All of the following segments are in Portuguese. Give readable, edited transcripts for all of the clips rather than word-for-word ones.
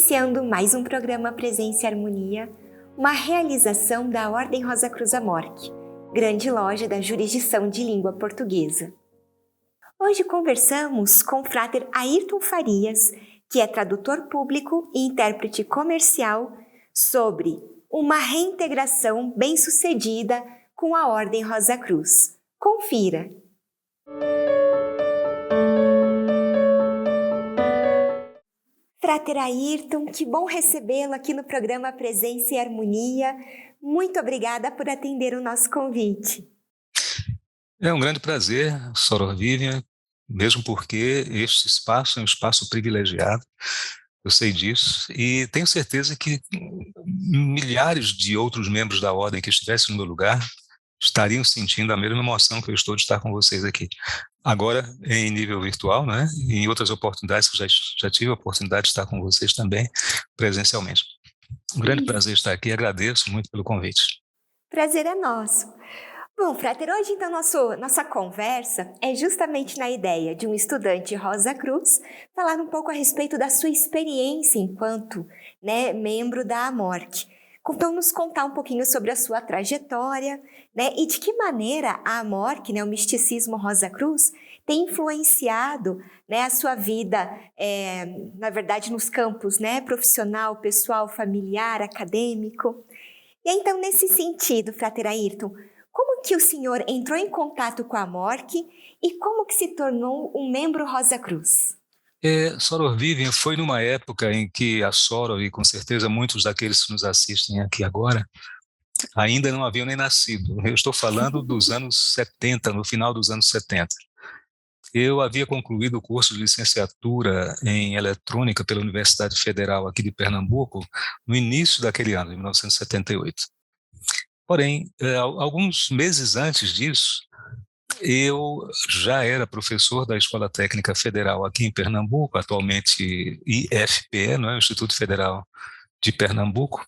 iniciando mais um programa Presença e Harmonia, uma realização da Ordem Rosa Cruz Amorque, grande loja da jurisdição de língua portuguesa. Hoje conversamos com o Frater Ayrton Farias, que é tradutor público e intérprete comercial, sobre uma reintegração bem-sucedida com a Ordem Rosa Cruz. Confira! Frater Ayrton, que bom recebê-lo aqui no programa Presença e Harmonia. Muito obrigada por atender o nosso convite. É um grande prazer, Soror Vivian, mesmo porque este espaço é um espaço privilegiado, eu sei disso, e tenho certeza que milhares de outros membros da Ordem que estivessem no meu lugar estariam sentindo a mesma emoção que eu estou de estar com vocês aqui. Agora, em nível virtual, né? E em outras oportunidades que já tive a oportunidade de estar com vocês também, presencialmente. Um grande prazer estar aqui, agradeço muito pelo convite. Prazer é nosso. Bom, Frater, hoje então nossa conversa é justamente na ideia de um estudante Rosa Cruz falar um pouco a respeito da sua experiência enquanto membro da AMORC. Então, nos contar um pouquinho sobre a sua trajetória, e de que maneira a AMORC, o misticismo Rosa Cruz, tem influenciado a sua vida, na verdade, nos campos profissional, pessoal, familiar, acadêmico. E então, nesse sentido, Frater Ayrton, como que o senhor entrou em contato com a AMORC e como que se tornou um membro Rosa Cruz? Soror Vivian, foi numa época em que a Soror, e com certeza muitos daqueles que nos assistem aqui agora, ainda não haviam nem nascido. Eu estou falando dos anos 70, no final dos anos 70. Eu havia concluído o curso de licenciatura em eletrônica pela Universidade Federal aqui de Pernambuco no início daquele ano, de 1978. Porém, alguns meses antes disso, eu já era professor da Escola Técnica Federal aqui em Pernambuco, atualmente IFPE, o Instituto Federal de Pernambuco.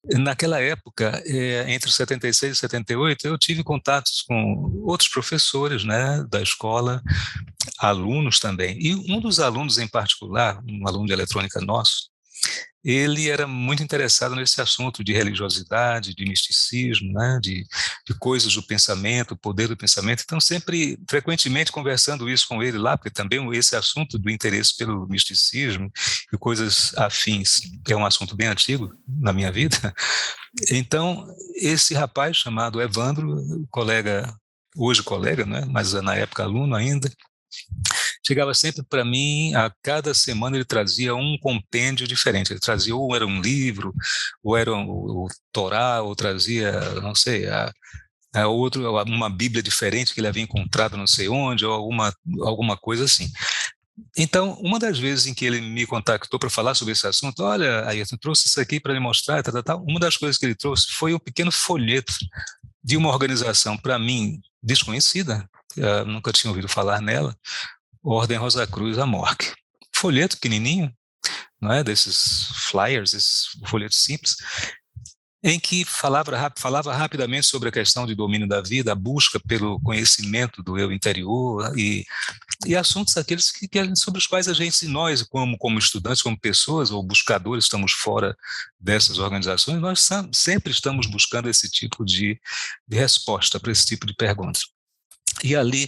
Naquela época, entre 76 e 78, eu tive contatos com outros professores da escola, alunos também. E um dos alunos em particular, um aluno de eletrônica nosso, ele era muito interessado nesse assunto de religiosidade, de misticismo, de coisas do pensamento, poder do pensamento. Então, frequentemente conversando isso com ele lá, porque também esse assunto do interesse pelo misticismo e coisas afins é um assunto bem antigo na minha vida. Então, esse rapaz chamado Evandro, hoje colega, mas na época aluno ainda, chegava sempre para mim, a cada semana ele trazia um compêndio diferente. Ele trazia, ou era um livro, ou era o Torá, ou trazia, não sei, uma Bíblia diferente que ele havia encontrado não sei onde, ou alguma coisa assim. Então, uma das vezes em que ele me contactou para falar sobre esse assunto, olha, Ayrton, trouxe isso aqui para lhe mostrar, uma das coisas que ele trouxe foi um pequeno folheto de uma organização, para mim, desconhecida, nunca tinha ouvido falar nela, Ordem Rosa Cruz Amorque. Folheto pequenininho, desses flyers, esses folhetos simples, em que falava rapidamente sobre a questão de domínio da vida, a busca pelo conhecimento do eu interior e assuntos aqueles sobre os quais a gente, nós como estudantes, como pessoas ou buscadores, estamos fora dessas organizações, nós sempre estamos buscando esse tipo de resposta para esse tipo de pergunta. E ali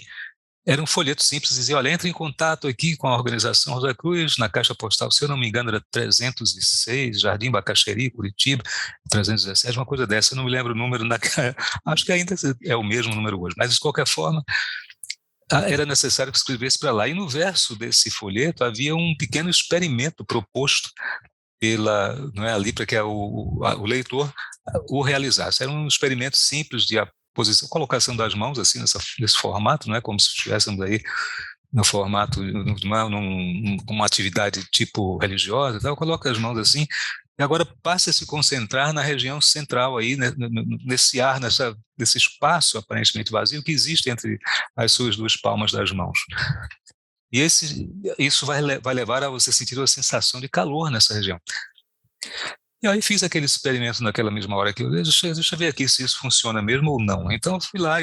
era um folheto simples, dizia, olha, entre em contato aqui com a organização Rosa Cruz, na caixa postal, se eu não me engano, era 306, Jardim Bacaxeri, Curitiba, 317, uma coisa dessa, eu não me lembro o número, acho que ainda é o mesmo número hoje, mas de qualquer forma, era necessário que escrevesse para lá. E no verso desse folheto havia um pequeno experimento proposto ali para que o leitor o realizasse. Era um experimento simples de colocação das mãos assim nesse formato, como se estivéssemos aí no formato, uma atividade tipo religiosa, coloca as mãos assim, e agora passe a se concentrar na região central aí, nesse ar, nesse espaço aparentemente vazio que existe entre as suas duas palmas das mãos. E isso vai levar a você sentir uma sensação de calor nessa região. E aí fiz aquele experimento naquela mesma hora que deixa eu ver aqui se isso funciona mesmo ou não. Então eu fui lá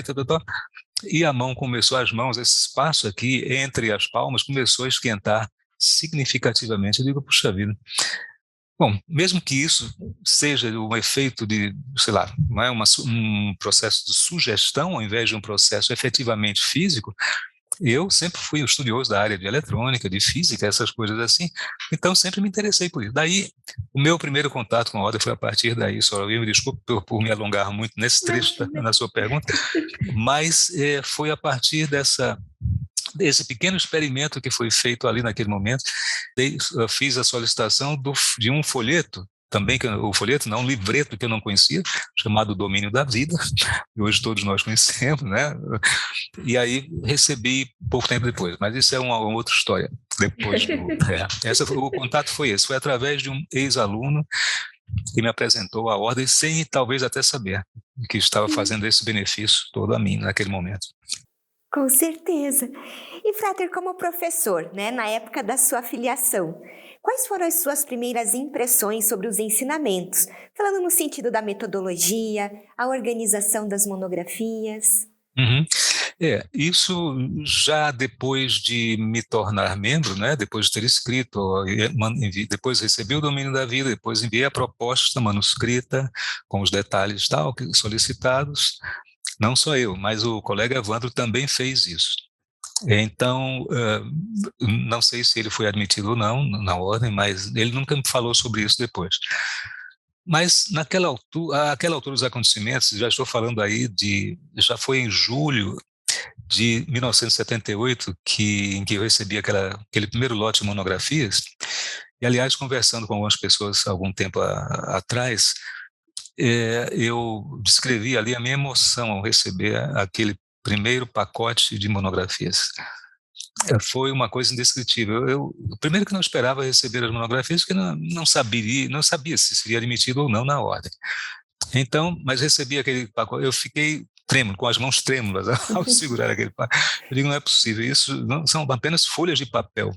e a mão as mãos, esse espaço aqui entre as palmas começou a esquentar significativamente. Eu digo, puxa vida, Bom, mesmo que isso seja um efeito de, sei lá, não é um processo de sugestão ao invés de um processo efetivamente físico, eu sempre fui um estudioso da área de eletrônica, de física, essas coisas assim, então sempre me interessei por isso. Daí, o meu primeiro contato com a ordem foi a partir daí, Soraya, me desculpe por me alongar muito nesse trecho Imagina. na sua pergunta, mas foi a partir desse pequeno experimento que foi feito ali naquele momento. Eu fiz a solicitação de um folheto, também o folheto, não, um livreto que eu não conhecia, chamado Domínio da Vida, que hoje todos nós conhecemos, né? E aí recebi pouco tempo depois, mas isso é uma outra história. Depois o contato foi esse, foi através de um ex-aluno que me apresentou a ordem sem talvez até saber que estava fazendo esse benefício todo a mim naquele momento. Com certeza. E, Frater, como professor, né, na época da sua filiação, quais foram as suas primeiras impressões sobre os ensinamentos? Falando no sentido da metodologia, a organização das monografias. Uhum. Isso já depois de me tornar membro, né, depois de ter escrito, depois recebi o Domínio da Vida, depois enviei a proposta manuscrita com os detalhes tal, solicitados. Não só eu, mas o colega Evandro também fez isso. Então, não sei se ele foi admitido ou não na ordem, mas ele nunca me falou sobre isso depois. Mas aquela altura dos acontecimentos, já estou falando aí já foi em julho de 1978 em que eu recebi aquele primeiro lote de monografias, e aliás, conversando com algumas pessoas algum tempo atrás, eu descrevi ali a minha emoção ao receber aquele primeiro pacote de monografias. Foi uma coisa indescritível. Primeiro que não esperava receber as monografias, porque não sabia se seria admitido ou não na ordem. Então, mas recebi aquele pacote, eu fiquei trêmulo, com as mãos trêmulas ao segurar aquele pacote. Eu digo, não é possível, isso não, são apenas folhas de papel.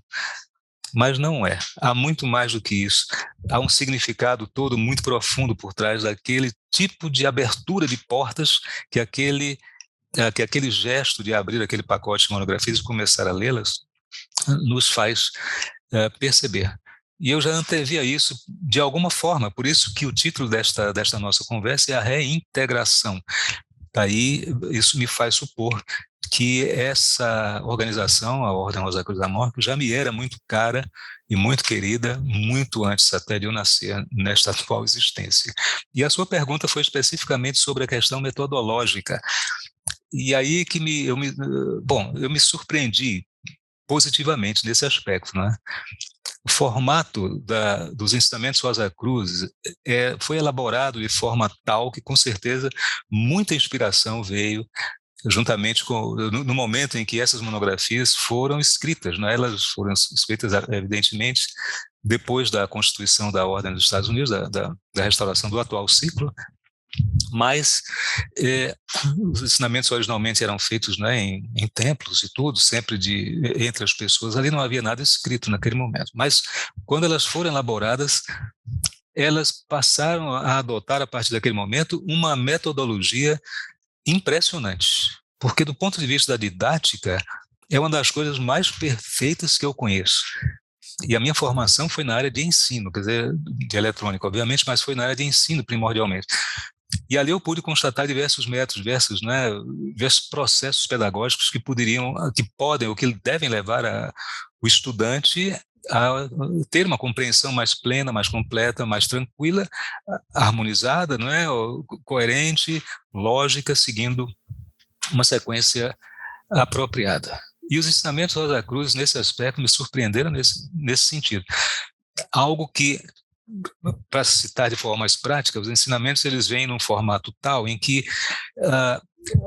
Mas não é. Há muito mais do que isso. Há um significado todo muito profundo por trás daquele tipo de abertura de portas que aquele gesto de abrir aquele pacote de monografias e começar a lê-las nos faz perceber. E eu já antevia isso de alguma forma, por isso que o título desta nossa conversa é a reintegração. Daí, isso me faz supor que essa organização, a Ordem Rosa Cruz da Morte, já me era muito cara e muito querida, muito antes até de eu nascer nesta atual existência. E a sua pergunta foi especificamente sobre a questão metodológica. E aí que eu me surpreendi positivamente nesse aspecto, né? O formato dos ensinamentos Rosa Cruz foi elaborado de forma tal que, com certeza, muita inspiração veio juntamente no momento em que essas monografias foram escritas, né? Elas foram escritas, evidentemente, depois da Constituição da Ordem dos Estados Unidos, da restauração do atual ciclo, mas os ensinamentos originalmente eram feitos, né, em templos e tudo, sempre entre as pessoas. Ali não havia nada escrito naquele momento, mas quando elas foram elaboradas, elas passaram a adotar, a partir daquele momento, uma metodologia impressionante, porque do ponto de vista da didática, é uma das coisas mais perfeitas que eu conheço. E a minha formação foi na área de ensino, quer dizer, de eletrônica, obviamente, mas foi na área de ensino primordialmente. E ali eu pude constatar diversos métodos, diversos processos pedagógicos que podem ou que devem levar o estudante a ter uma compreensão mais plena, mais completa, mais tranquila, harmonizada, não é? Coerente, lógica, seguindo uma sequência apropriada. E os ensinamentos Rosa Cruz, nesse aspecto, me surpreenderam nesse sentido. Algo que, para citar de forma mais prática, os ensinamentos eles vêm num formato tal em que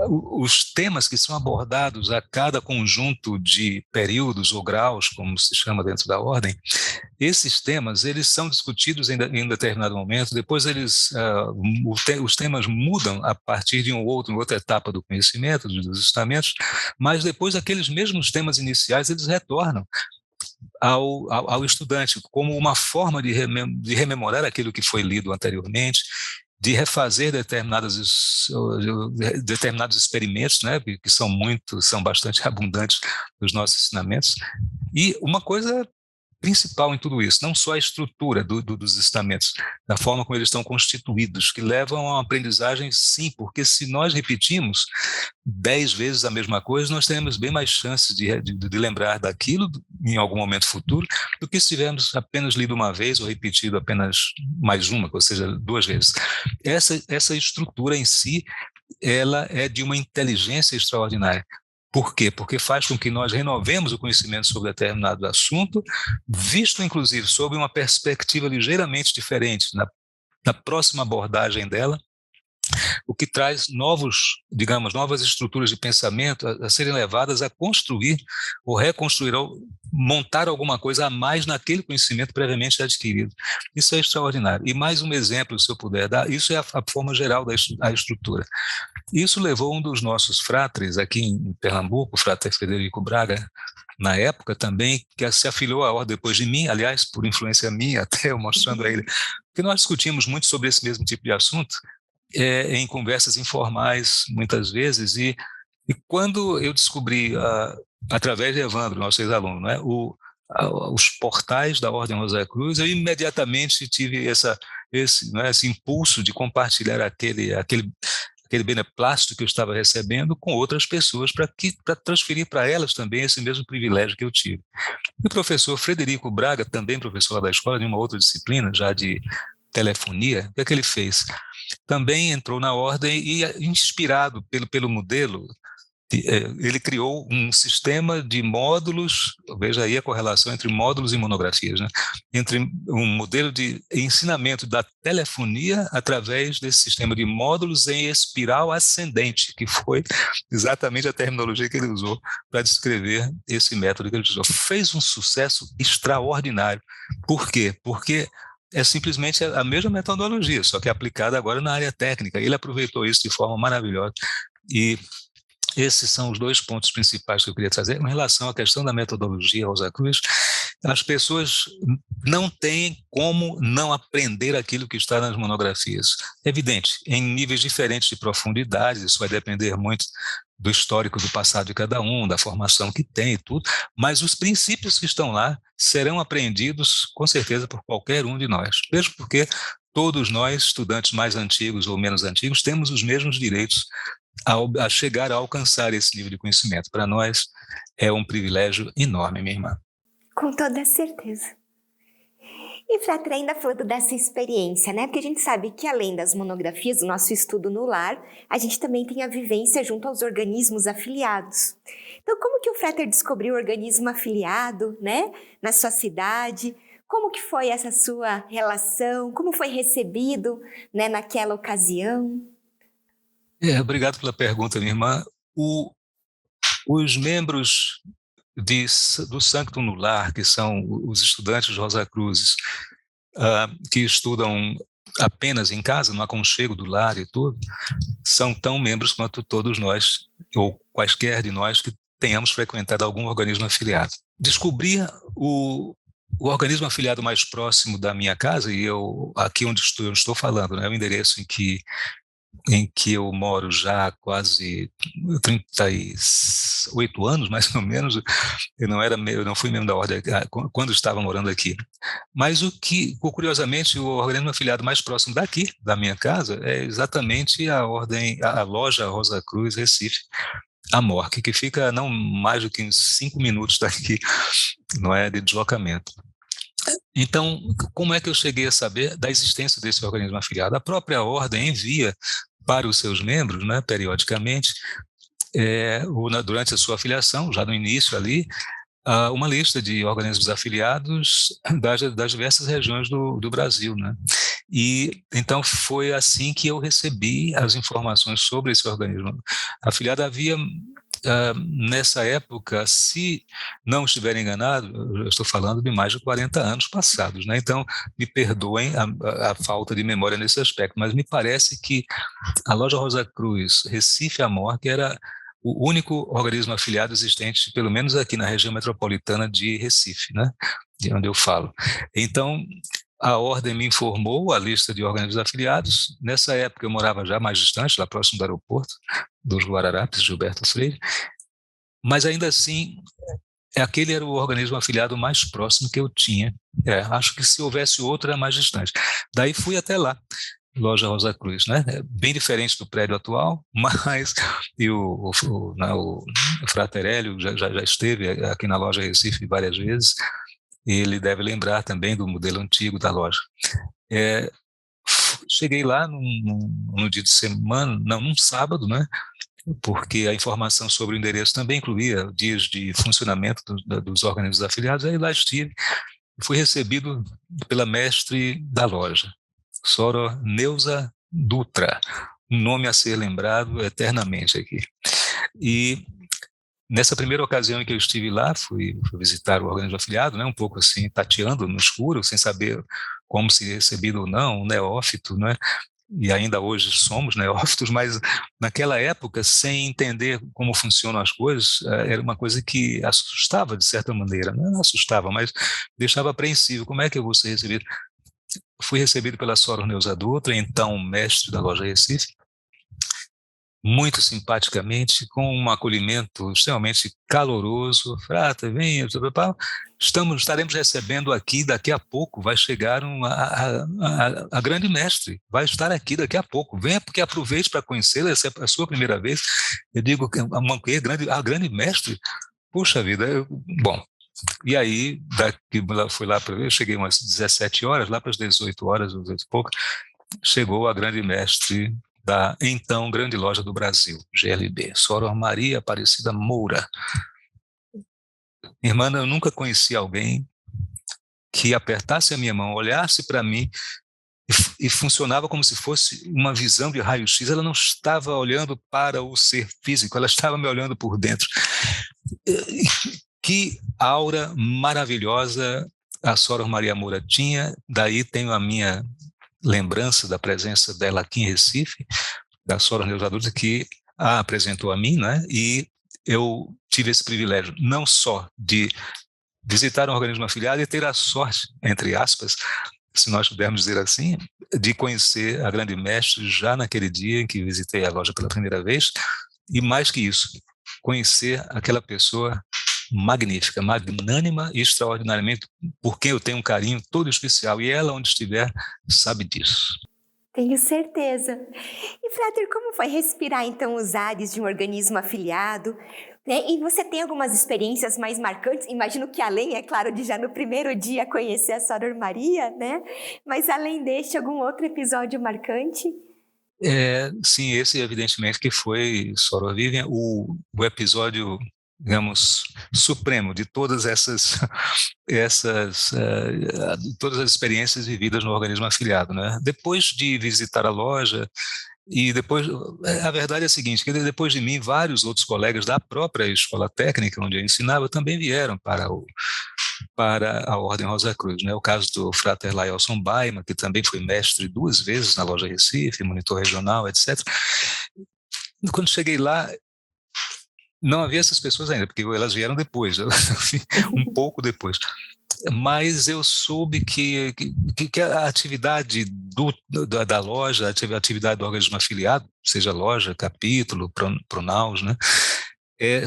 os temas que são abordados a cada conjunto de períodos ou graus, como se chama dentro da ordem, esses temas eles são discutidos em determinado momento, depois os temas mudam a partir de outra etapa do conhecimento, dos ensinamentos, mas depois aqueles mesmos temas iniciais eles retornam ao estudante, como uma forma de rememorar aquilo que foi lido anteriormente, de refazer determinados experimentos, né, que são bastante abundantes nos nossos ensinamentos. E uma coisa principal em tudo isso, não só a estrutura dos estamentos, da forma como eles estão constituídos, que levam a uma aprendizagem, sim, porque se nós repetimos 10 vezes a mesma coisa, nós teremos bem mais chances de lembrar daquilo em algum momento futuro, do que se tivermos apenas lido uma vez ou repetido apenas mais uma, ou seja, 2 vezes. Essa estrutura em si, ela é de uma inteligência extraordinária. Por quê? Porque faz com que nós renovemos o conhecimento sobre determinado assunto, visto inclusive sob uma perspectiva ligeiramente diferente na próxima abordagem dela, o que traz novas estruturas de pensamento a serem levadas a construir ou reconstruir ou montar alguma coisa a mais naquele conhecimento previamente adquirido. Isso é extraordinário. E mais um exemplo, se eu puder dar, isso é a forma geral da estrutura. Isso levou um dos nossos fratres aqui em Pernambuco, o frater Frederico Braga, na época também, que se afiliou à ordem depois de mim, aliás, por influência minha, até eu mostrando a ele, porque nós discutimos muito sobre esse mesmo tipo de assunto, em conversas informais, muitas vezes, e quando eu descobri, através de Evandro, nosso ex-aluno, né, os portais da Ordem Rosa Cruz, eu imediatamente tive esse impulso de compartilhar aquele beneplácito que eu estava recebendo com outras pessoas para transferir para elas também esse mesmo privilégio que eu tive. E o professor Frederico Braga, também professor lá da escola, de uma outra disciplina, já de telefonia, o que ele fez? Também entrou na ordem e, inspirado pelo modelo, ele criou um sistema de módulos, veja aí a correlação entre módulos e monografias, né? Entre um modelo de ensinamento da telefonia através desse sistema de módulos em espiral ascendente, que foi exatamente a terminologia que ele usou para descrever esse método que ele usou. Fez um sucesso extraordinário. Por quê? Porque é simplesmente a mesma metodologia, só que aplicada agora na área técnica. Ele aproveitou isso de forma maravilhosa. E esses são os 2 pontos principais que eu queria trazer. Em relação à questão da metodologia Rosa Cruz, as pessoas não têm como não aprender aquilo que está nas monografias. É evidente, em níveis diferentes de profundidade, isso vai depender muito do histórico do passado de cada um, da formação que tem e tudo, mas os princípios que estão lá serão aprendidos, com certeza, por qualquer um de nós. Mesmo porque todos nós, estudantes mais antigos ou menos antigos, temos os mesmos direitos a chegar a alcançar esse nível de conhecimento. Para nós é um privilégio enorme, minha irmã. Com toda certeza. E, Frater, ainda falando dessa experiência, né? Porque a gente sabe que além das monografias, do nosso estudo no lar, a gente também tem a vivência junto aos organismos afiliados. Então, como que o Frater descobriu o organismo afiliado, né? Na sua cidade? Como que foi essa sua relação? Como foi recebido, né, naquela ocasião? Obrigado pela pergunta, minha irmã. Os membros do Sanctum no Lar, que são os estudantes de Rosa Cruzes, que estudam apenas em casa, no aconchego do lar e tudo, são tão membros quanto todos nós, ou quaisquer de nós que tenhamos frequentado algum organismo afiliado. Descobrir o organismo afiliado mais próximo da minha casa, e aqui onde eu estou falando, né, é o endereço em que eu moro já há quase 38 anos, mais ou menos. Eu não fui membro da ordem quando estava morando aqui. Mas curiosamente, o organismo afiliado mais próximo daqui, da minha casa, é exatamente a loja Rosa Cruz Recife, a MORC, que fica não mais do que uns 5 minutos daqui, não é, de deslocamento. Então, como é que eu cheguei a saber da existência desse organismo afiliado? A própria ordem envia para os seus membros, né, periodicamente, durante a sua afiliação, já no início ali, uma lista de organismos afiliados das diversas regiões do Brasil, né? E então foi assim que eu recebi as informações sobre esse organismo afiliado. Havia nessa época, se não estiver enganado, eu estou falando de mais de 40 anos passados, né? Então me perdoem a falta de memória nesse aspecto, mas me parece que a loja Rosa Cruz Recife Amorque era o único organismo afiliado existente, pelo menos aqui na região metropolitana de Recife, né? De onde eu falo. Então, a ordem me informou a lista de organismos afiliados. Nessa época eu morava já mais distante, lá próximo do aeroporto dos Guararapes, Gilberto Freire, mas ainda assim aquele era o organismo afiliado mais próximo que eu tinha. Acho que se houvesse outro era mais distante. Daí fui até lá, loja Rosa Cruz, né? Bem diferente do prédio atual, mas e o Frater Hélio já esteve aqui na loja Recife várias vezes, e ele deve lembrar também do modelo antigo da loja. Cheguei lá no dia de semana, não, num sábado, né? Porque a informação sobre o endereço também incluía dias de funcionamento dos organismos afiliados. Aí lá estive, fui recebido pela mestre da loja, Sora Neuza Dutra, um nome a ser lembrado eternamente aqui. E nessa primeira ocasião em que eu estive lá, fui visitar o organismo afiliado, né, um pouco assim, tateando no escuro, sem saber como ser recebido ou não, um neófito, né? E ainda hoje somos neófitos, mas naquela época, sem entender como funcionam as coisas, era uma coisa que assustava de certa maneira, não assustava, mas deixava apreensivo, como é que eu vou ser recebido? Fui recebido pela Sora Neuza Dutra, então mestre da loja Recife, muito simpaticamente, com um acolhimento extremamente caloroso. Frata, venha, estaremos recebendo aqui, daqui a pouco vai chegar a grande mestre, vai estar aqui daqui a pouco, venha porque aproveite para conhecê-la, essa é a sua primeira vez. Eu digo, a grande mestre, puxa vida, bom, e aí, fui lá eu cheguei umas 17 horas, lá para as 18 horas, 18 e pouco, chegou a grande mestre da então Grande Loja do Brasil, GLB, Sora Maria Aparecida Moura. Irmã, eu nunca conheci alguém que apertasse a minha mão, olhasse para mim e funcionava como se fosse uma visão de raio-x. Ela não estava olhando para o ser físico, ela estava me olhando por dentro. Que aura maravilhosa a Sora Maria Moura tinha, daí tenho a minha lembrança da presença dela aqui em Recife, da Sora Neuza Dutra, que a apresentou a mim, né? E eu tive esse privilégio não só de visitar um organismo afiliado e ter a sorte, entre aspas, se nós pudermos dizer assim, de conhecer a grande mestre já naquele dia em que visitei a loja pela primeira vez, e mais que isso, conhecer aquela pessoa magnífica, magnânima e extraordinariamente, por quem eu tenho um carinho todo especial, e ela, onde estiver, sabe disso. Tenho certeza. E, Frater, como foi respirar, então, os ares de um organismo afiliado? Né? E você tem algumas experiências mais marcantes? Imagino que além, é claro, de já no primeiro dia conhecer a Sora Maria, né? Mas além deste, algum outro episódio marcante? Sim, esse evidentemente que foi, Sora Vivian, o episódio, digamos, supremo de todas todas as experiências vividas no organismo afiliado, né? Depois de visitar a loja, e depois, a verdade é a seguinte, que depois de mim, vários outros colegas da própria escola técnica onde eu ensinava também vieram para a Ordem Rosa Cruz, né? O caso do Frater Laelson Baima, que também foi mestre 2 vezes na loja Recife, monitor regional, etc. Quando cheguei lá, não havia essas pessoas ainda, porque elas vieram depois, um pouco depois. Mas eu soube que a atividade da loja, a atividade do organismo afiliado, seja loja, capítulo, Pronaus, né?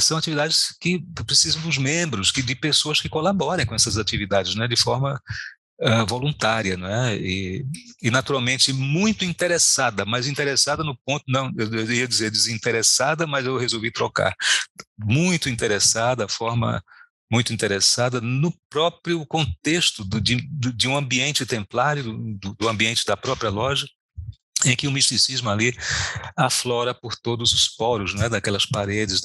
São atividades que precisam dos membros, de pessoas que colaborem com essas atividades, né, de forma voluntária, né, e naturalmente muito interessada, mas interessada no ponto, não, eu ia dizer desinteressada, mas eu resolvi trocar, muito interessada, muito interessada no próprio contexto de um ambiente templário, do ambiente da própria loja, em que o misticismo ali aflora por todos os poros, né, daquelas paredes,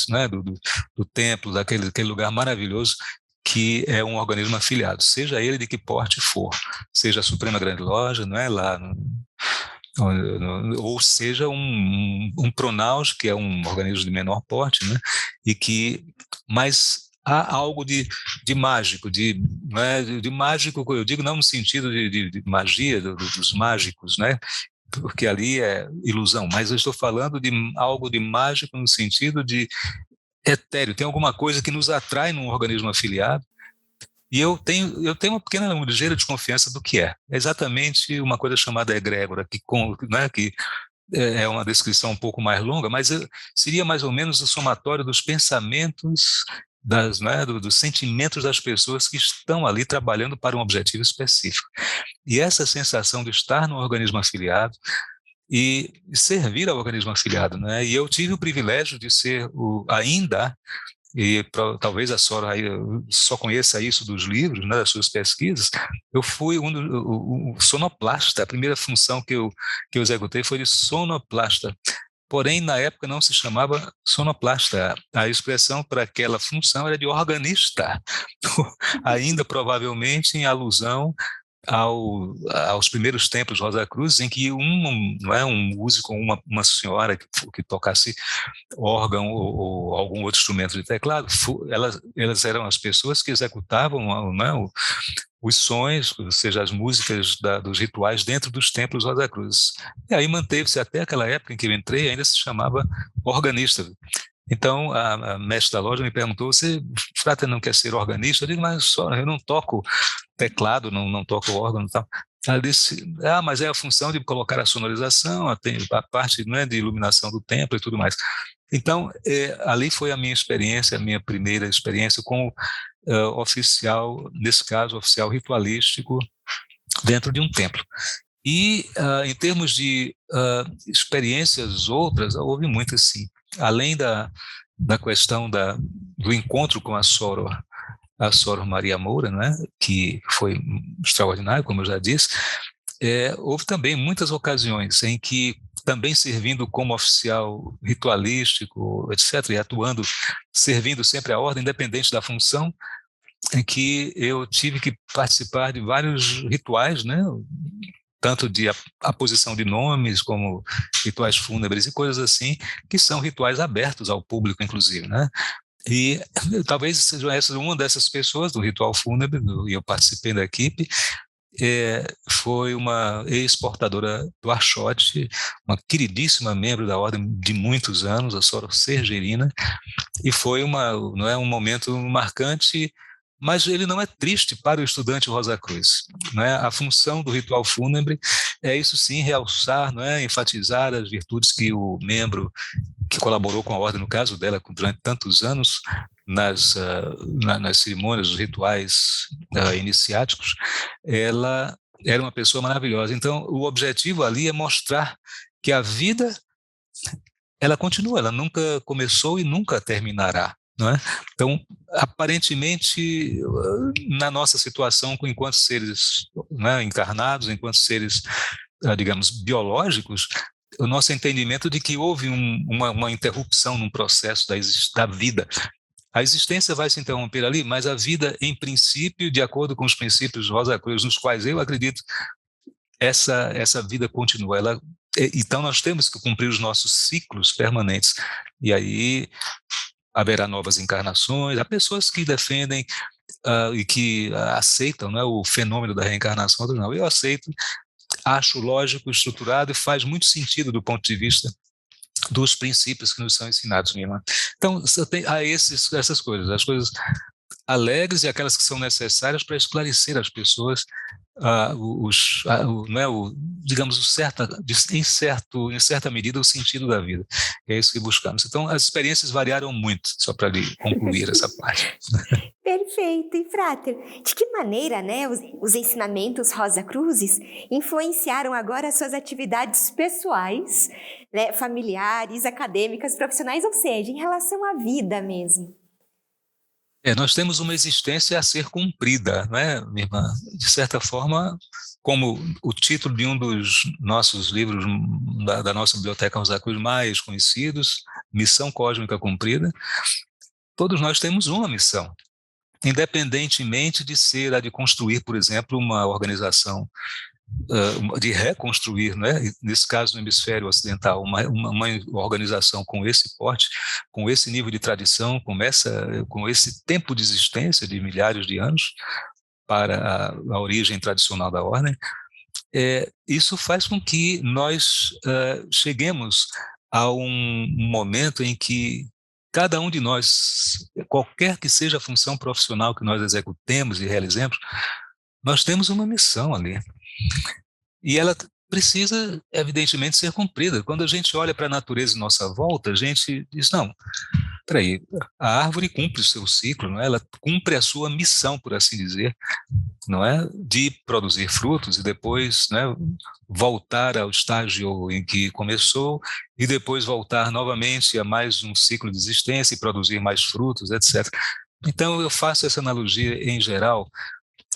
né, do templo, daquele lugar maravilhoso que é um organismo afiliado, seja ele de que porte for, seja a Suprema Grande Loja, não é lá, ou seja um Pronaus, que é um organismo de menor porte, né, mas há algo de mágico, né, de mágico, eu digo não no sentido de magia dos mágicos, né, porque ali é ilusão, mas eu estou falando de algo de mágico no sentido de etéreo, tem alguma coisa que nos atrai num organismo afiliado, e eu tenho uma pequena, ligeira desconfiança do que é exatamente uma coisa chamada egrégora, né, que é uma descrição um pouco mais longa, mas seria mais ou menos o somatório dos pensamentos dos sentimentos das pessoas que estão ali trabalhando para um objetivo específico. E essa sensação de estar no organismo afiliado e servir ao organismo afiliado, né? E eu tive o privilégio de ser ainda, e talvez a Sora só conheça isso dos livros, né, das suas pesquisas, eu fui o sonoplasta. A primeira função que eu executei foi de sonoplasta. Porém, na época não se chamava sonoplasta. A expressão para aquela função era de organista, ainda provavelmente em alusão aos primeiros templos Rosa Cruz, em que não é um músico, uma senhora que tocasse órgão ou algum outro instrumento de teclado, elas eram as pessoas que executavam, né, os sons, ou seja, as músicas dos rituais dentro dos templos Rosa Cruz. E aí manteve-se até aquela época em que eu entrei, ainda se chamava organista. Então, a mestre da loja me perguntou: você, Frater, não quer ser organista? Eu digo: mas só, eu não toco teclado, não toco órgão e tal. Ela disse: mas é a função de colocar a sonorização, a parte, né, de iluminação do templo e tudo mais. Então, ali foi a minha experiência, a minha primeira experiência como oficial, nesse caso, oficial ritualístico dentro de um templo. E, em termos de experiências outras, houve muitas, sim. Além da questão do encontro com a Soror Maria Moura, né, que foi extraordinário, como eu já disse, houve também muitas ocasiões em que, também servindo como oficial ritualístico, etc., e atuando, servindo sempre a ordem, independente da função, em que eu tive que participar de vários rituais, né, tanto de aposição de nomes, como rituais fúnebres e coisas assim, que são rituais abertos ao público, inclusive, né? E talvez seja uma dessas pessoas do ritual fúnebre, e eu participei da equipe. Foi uma ex-portadora do Archote, uma queridíssima membro da ordem de muitos anos, a Sora Sergerina, e foi não é, um momento marcante, mas ele não é triste para o estudante Rosa Cruz. Não é? A função do ritual fúnebre é isso sim, realçar, não é? Enfatizar as virtudes que o membro que colaborou com a ordem, no caso dela, durante tantos anos, nas cerimônias, os rituais iniciáticos, ela era uma pessoa maravilhosa. Então, o objetivo ali é mostrar que a vida, ela continua, ela nunca começou e nunca terminará. Não é? Então, aparentemente, na nossa situação, enquanto seres, né, encarnados, enquanto seres, digamos, biológicos, o nosso entendimento de que houve uma interrupção num processo da vida. A existência vai se interromper ali, mas a vida, em princípio, de acordo com os princípios de Rosa Cruz, nos quais eu acredito, essa vida continua. Então, nós temos que cumprir os nossos ciclos permanentes. E aí haverá novas encarnações. Há pessoas que defendem e que aceitam, né, o fenômeno da reencarnação. Não, eu aceito, acho lógico, estruturado e faz muito sentido do ponto de vista dos princípios que nos são ensinados, minha irmã. Então, há essas coisas, as coisas alegres e aquelas que são necessárias para esclarecer as pessoas, digamos, em certa medida, o sentido da vida. É isso que buscamos. Então, as experiências variaram muito, só para concluir essa parte. Perfeito. E, Frater, de que maneira, né, os ensinamentos Rosa Cruzes influenciaram agora as suas atividades pessoais, né, familiares, acadêmicas, profissionais, ou seja, em relação à vida mesmo? Nós temos uma existência a ser cumprida, né, minha irmã? De certa forma, como o título de um dos nossos livros da nossa biblioteca Rosa Cruz mais conhecidos, Missão Cósmica Cumprida, todos nós temos uma missão, independentemente de ser a de construir, por exemplo, uma organização, de reconstruir, né, nesse caso no hemisfério ocidental, uma organização com esse porte, com esse nível de tradição, com esse tempo de existência de milhares de anos para a origem tradicional da ordem. Isso faz com que nós cheguemos a um momento em que cada um de nós, qualquer que seja a função profissional que nós executemos e realizemos, nós temos uma missão ali. E ela precisa, evidentemente, ser cumprida. Quando a gente olha para a natureza em nossa volta, a gente diz: não, peraí, a árvore cumpre o seu ciclo, não é? Ela cumpre a sua missão, por assim dizer, não é? De produzir frutos e depois, né, voltar ao estágio em que começou e depois voltar novamente a mais um ciclo de existência e produzir mais frutos, etc. Então, eu faço essa analogia em geral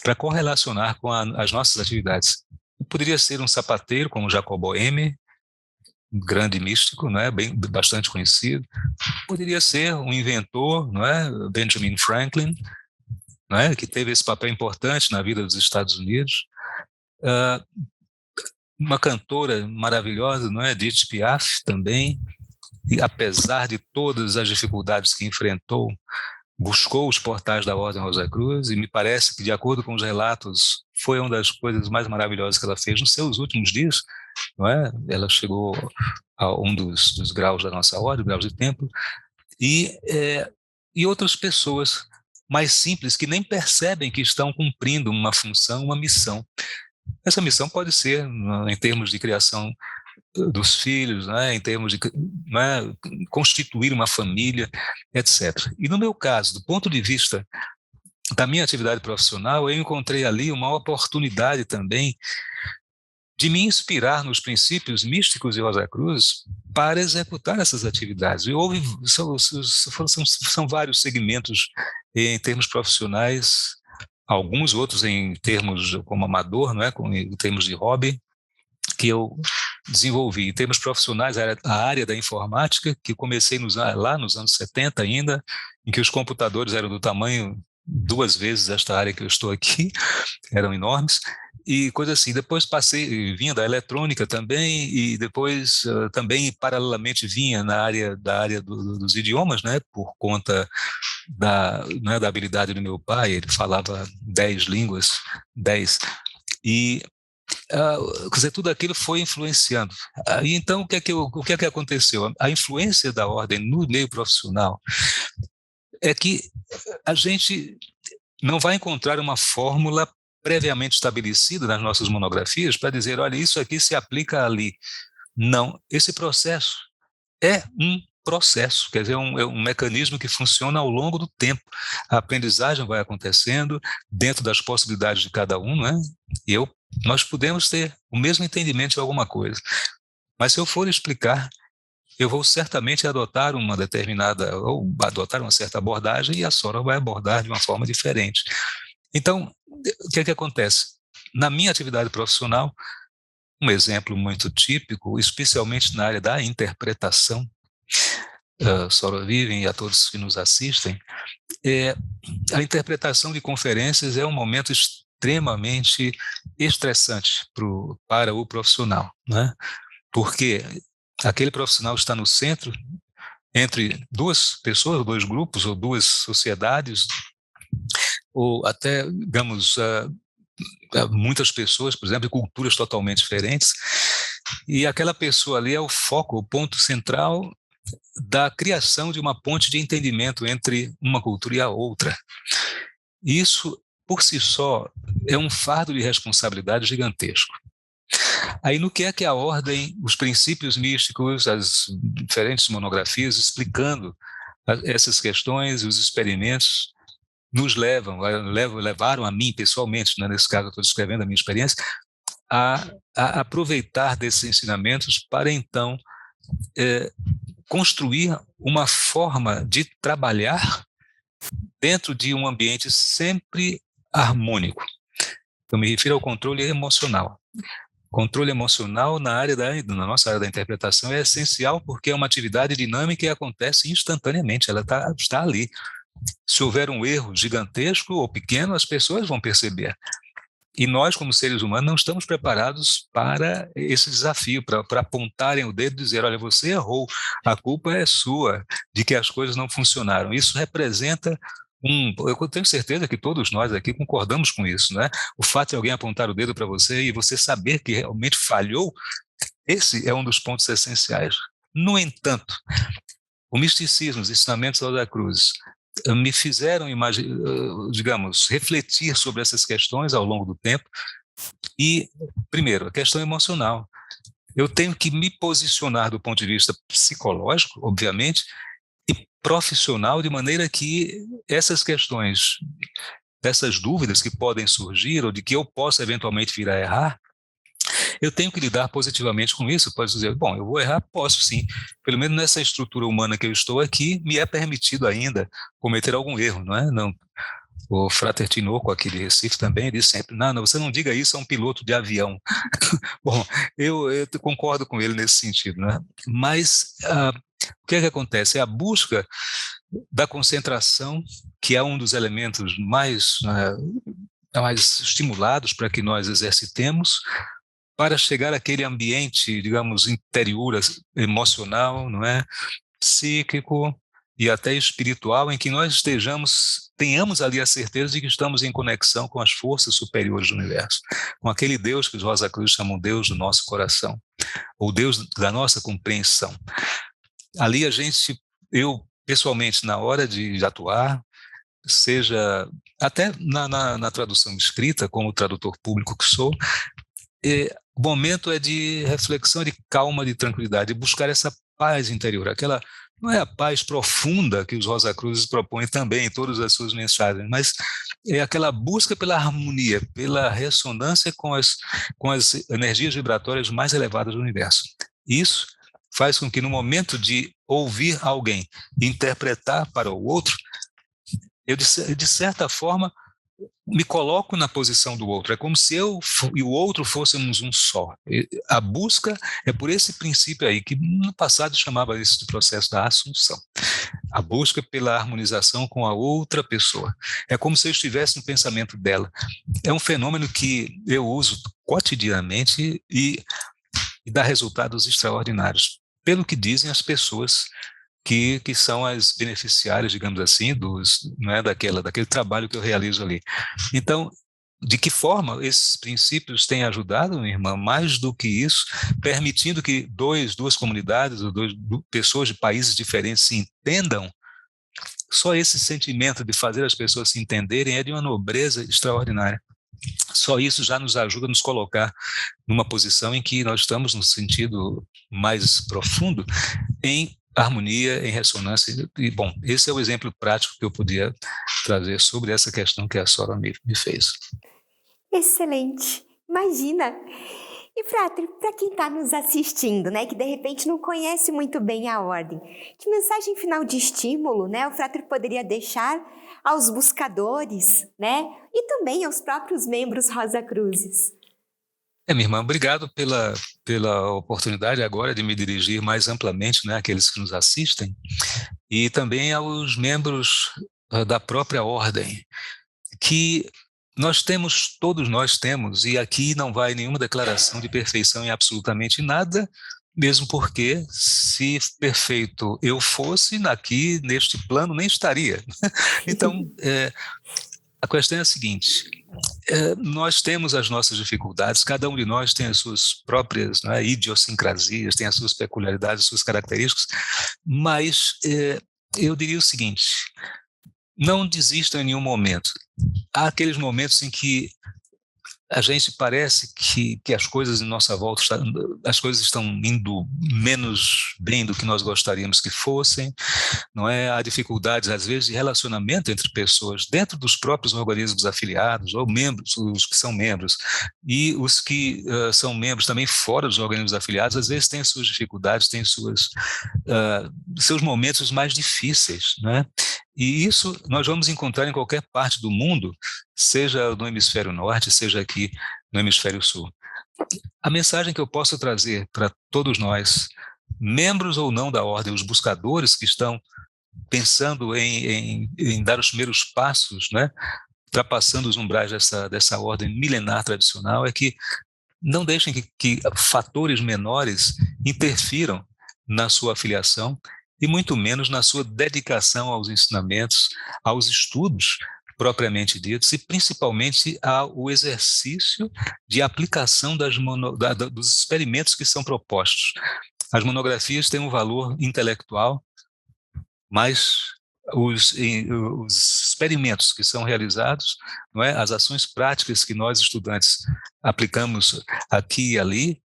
para correlacionar com as nossas atividades. Poderia ser um sapateiro como Jacob Boehme, um grande místico, não é? Bastante conhecido. Poderia ser um inventor, não é? Benjamin Franklin, não é? Que teve esse papel importante na vida dos Estados Unidos. Uma cantora maravilhosa, não é? Edith Piaf também. E apesar de todas as dificuldades que enfrentou, buscou os portais da Ordem Rosa Cruz e me parece que, de acordo com os relatos, foi uma das coisas mais maravilhosas que ela fez nos seus últimos dias, não é? Ela chegou a um dos graus da nossa ordem, graus de templo, e outras pessoas mais simples que nem percebem que estão cumprindo uma função, uma missão. Essa missão pode ser em termos de criação dos filhos, né, em termos de, né, constituir uma família, etc. E no meu caso, do ponto de vista da minha atividade profissional, eu encontrei ali uma oportunidade também de me inspirar nos princípios místicos de Rosa Cruz para executar essas atividades. E são vários segmentos em termos profissionais, alguns outros em termos como amador, não é, em termos de hobby, que eu desenvolvi. Em termos profissionais, a área da informática, que comecei lá nos anos 70 ainda, em que os computadores eram do tamanho 2 vezes esta área que eu estou aqui, eram enormes, e coisa assim. Depois vinha da eletrônica também, e depois também, paralelamente, vinha da área dos idiomas, né, por conta né, da habilidade do meu pai. Ele falava 10 línguas, 10, e quer dizer, tudo aquilo foi influenciando. E então, o que é que aconteceu? A influência da ordem no meio profissional é que a gente não vai encontrar uma fórmula previamente estabelecida nas nossas monografias para dizer, olha, isso aqui se aplica ali. Não, esse processo é um processo, quer dizer, é um mecanismo que funciona ao longo do tempo. A aprendizagem vai acontecendo dentro das possibilidades de cada um, não é? Nós podemos ter o mesmo entendimento de alguma coisa, mas se eu for explicar, eu vou certamente adotar uma determinada, ou adotar uma certa abordagem, e a Sora vai abordar de uma forma diferente. Então, o que é que acontece? Na minha atividade profissional, um exemplo muito típico, especialmente na área da interpretação, Sora Vivian e a todos que nos assistem, a interpretação de conferências é um momento extremamente estressante para o profissional, né? Porque aquele profissional está no centro entre duas pessoas, dois grupos ou duas sociedades, ou até, digamos, muitas pessoas, por exemplo, de culturas totalmente diferentes, e aquela pessoa ali é o foco, o ponto central da criação de uma ponte de entendimento entre uma cultura e a outra. Isso, por si só, é um fardo de responsabilidade gigantesco. Aí, no que é que a ordem, os princípios místicos, as diferentes monografias explicando essas questões, os experimentos, nos levaram a mim pessoalmente, né, nesse caso eu estou descrevendo a minha experiência, a aproveitar desses ensinamentos para então construir uma forma de trabalhar dentro de um ambiente sempre harmônico. Eu me refiro ao controle emocional. Controle emocional na nossa área da interpretação é essencial porque é uma atividade dinâmica e acontece instantaneamente, ela está ali. Se houver um erro gigantesco ou pequeno, as pessoas vão perceber. E nós, como seres humanos, não estamos preparados para esse desafio, para apontarem o dedo e dizer, olha, você errou, a culpa é sua de que as coisas não funcionaram. Isso representa eu tenho certeza que todos nós aqui concordamos com isso, né? O fato de alguém apontar o dedo para você e você saber que realmente falhou, esse é um dos pontos essenciais. No entanto, o misticismo, os ensinamentos da Cruz, me fizeram, digamos, refletir sobre essas questões ao longo do tempo. E, primeiro, a questão emocional. Eu tenho que me posicionar do ponto de vista psicológico, obviamente, e profissional, de maneira que essas questões, dessas dúvidas que podem surgir, ou de que eu possa eventualmente vir a errar, eu tenho que lidar positivamente com isso. Pode dizer, bom, eu vou errar? Posso sim. Pelo menos nessa estrutura humana que eu estou aqui, me é permitido ainda cometer algum erro, não é? Não, o Frater Tinoco, aqui de Recife, também diz sempre, não, você não diga isso a um piloto de avião. Bom, eu concordo com ele nesse sentido, né? Mas o que é que acontece? É a busca da concentração, que é um dos elementos mais estimulados para que nós exercitemos, para chegar àquele ambiente, digamos, interior, emocional, não é? Psíquico e até espiritual, em que nós tenhamos ali a certeza de que estamos em conexão com as forças superiores do universo, com aquele Deus que os Rosa Cruz chamam Deus do nosso coração, ou Deus da nossa compreensão. Ali eu pessoalmente, na hora de atuar, seja até na tradução escrita, como tradutor público que sou, o momento é de reflexão, de calma, de tranquilidade, de buscar essa paz interior, aquela não é a paz profunda que os Rosa Cruzes propõem também em todas as suas mensagens, mas é aquela busca pela harmonia, pela ressonância com as energias vibratórias mais elevadas do universo. Isso faz com que no momento de ouvir alguém interpretar para o outro, eu de certa forma me coloco na posição do outro, é como se eu e o outro fôssemos um só. A busca é por esse princípio aí, que no passado chamava isso de processo da assunção. A busca pela harmonização com a outra pessoa. É como se eu estivesse no pensamento dela. É um fenômeno que eu uso cotidianamente e dá resultados extraordinários, pelo que dizem as pessoas que são as beneficiárias, digamos assim, não é, daquele trabalho que eu realizo ali. Então, de que forma esses princípios têm ajudado, minha irmã, mais do que isso, permitindo que duas comunidades, ou pessoas de países diferentes se entendam? Só esse sentimento de fazer as pessoas se entenderem é de uma nobreza extraordinária. Só isso já nos ajuda a nos colocar numa posição em que nós estamos, no sentido mais profundo, em harmonia, em ressonância. E, bom, esse é o exemplo prático que eu podia trazer sobre essa questão que a Sora me fez. Excelente! Imagina! E, Frater, para quem está nos assistindo, né, que de repente não conhece muito bem a ordem, que mensagem final de estímulo, né, o Frater poderia deixar aos buscadores, né, e também aos próprios membros Rosa Cruzes? Minha irmã, obrigado pela oportunidade agora de me dirigir mais amplamente, né, àqueles que nos assistem, e também aos membros da própria ordem, que todos nós temos, e aqui não vai nenhuma declaração de perfeição em absolutamente nada, mesmo porque, se perfeito eu fosse, aqui neste plano nem estaria. Então, a questão é a seguinte: nós temos as nossas dificuldades, cada um de nós tem as suas próprias, né, idiosincrasias, tem as suas peculiaridades, as suas características, mas eu diria o seguinte: não desista em nenhum momento. Há aqueles momentos em que a gente parece que as coisas em nossa volta, as coisas estão indo menos bem do que nós gostaríamos que fossem, não é? Há dificuldades, às vezes, de relacionamento entre pessoas, dentro dos próprios organismos afiliados, ou membros, os que são membros, e os que são membros também fora dos organismos afiliados, às vezes têm suas dificuldades, têm seus momentos mais difíceis, né? E isso nós vamos encontrar em qualquer parte do mundo, seja no hemisfério norte, seja aqui no hemisfério sul. A mensagem que eu posso trazer para todos nós, membros ou não da ordem, os buscadores que estão pensando em dar os primeiros passos, né, ultrapassando os umbrais dessa ordem milenar tradicional, é que não deixem que fatores menores interfiram na sua afiliação, e muito menos na sua dedicação aos ensinamentos, aos estudos propriamente ditos, e principalmente ao exercício de aplicação dos experimentos que são propostos. As monografias têm um valor intelectual, mas os experimentos que são realizados, não é? As ações práticas que nós estudantes aplicamos aqui e ali,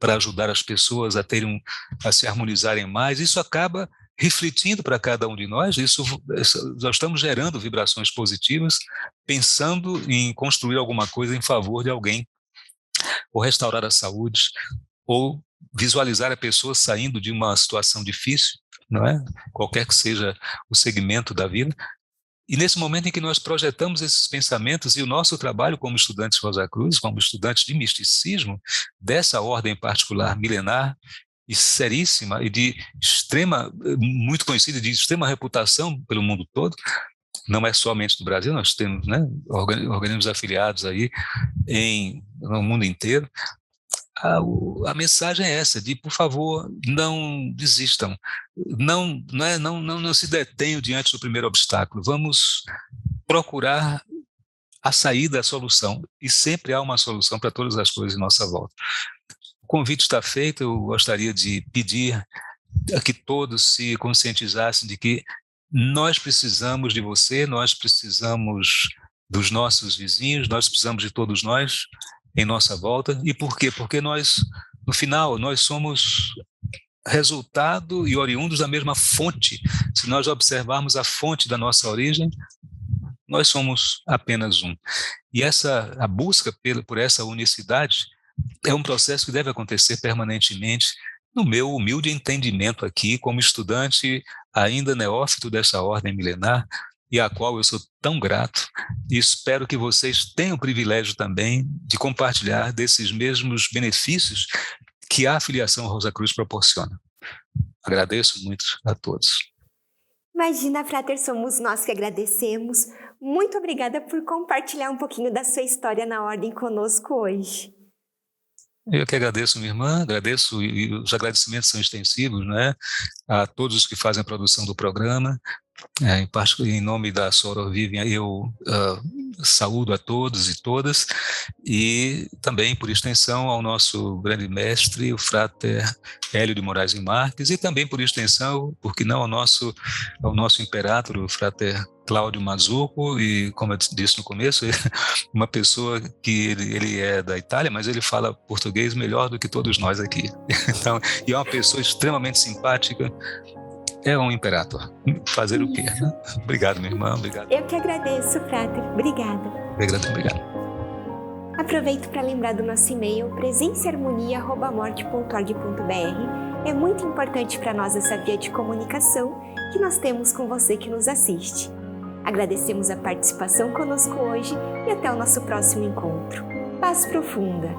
para ajudar as pessoas a se harmonizarem mais, isso acaba refletindo para cada um de nós, nós estamos gerando vibrações positivas, pensando em construir alguma coisa em favor de alguém, ou restaurar a saúde, ou visualizar a pessoa saindo de uma situação difícil, não é? Qualquer que seja o segmento da vida. E nesse momento em que nós projetamos esses pensamentos, e o nosso trabalho como estudantes Rosa Cruz, como estudantes de misticismo, dessa ordem particular milenar e seríssima e de extrema, muito conhecida, de extrema reputação pelo mundo todo, não é somente no Brasil, nós temos, né, organismos afiliados aí no mundo inteiro. A mensagem é essa, de por favor, não desistam, não se detenham diante do primeiro obstáculo, vamos procurar a saída, a solução, e sempre há uma solução para todas as coisas em nossa volta. O convite está feito, eu gostaria de pedir a que todos se conscientizassem de que nós precisamos de você, nós precisamos dos nossos vizinhos, nós precisamos de todos nós em nossa volta. E por quê? Porque nós, no final, nós somos resultado e oriundos da mesma fonte. Se nós observarmos a fonte da nossa origem, nós somos apenas um. E a busca por essa unicidade é um processo que deve acontecer permanentemente, no meu humilde entendimento aqui, como estudante ainda neófito dessa ordem milenar, e a qual eu sou tão grato, e espero que vocês tenham o privilégio também de compartilhar desses mesmos benefícios que a filiação Rosa Cruz proporciona. Agradeço muito a todos. Imagina, Frater, somos nós que agradecemos. Muito obrigada por compartilhar um pouquinho da sua história na ordem conosco hoje. Eu que agradeço, minha irmã, agradeço, e os agradecimentos são extensivos, né, a todos os que fazem a produção do programa. Em nome da Soror Vivian, eu saúdo a todos e todas, e também, por extensão, ao nosso grande mestre, o Frater Hélio de Moraes e Marques, e também, por extensão, porque não, ao nosso imperador, o Frater Cláudio Mazzucco, e como eu disse no começo, uma pessoa que ele é da Itália, mas ele fala português melhor do que todos nós aqui. Então, e é uma pessoa extremamente simpática. É um imperator. Fazer o quê? Né? Obrigado, minha irmã. Obrigado. Eu que agradeço, Frater. Obrigada. Obrigado. Aproveito para lembrar do nosso e-mail presenciaharmonia@morte.org.br. É muito importante para nós essa via de comunicação que nós temos com você que nos assiste. Agradecemos a participação conosco hoje e até o nosso próximo encontro. Paz profunda.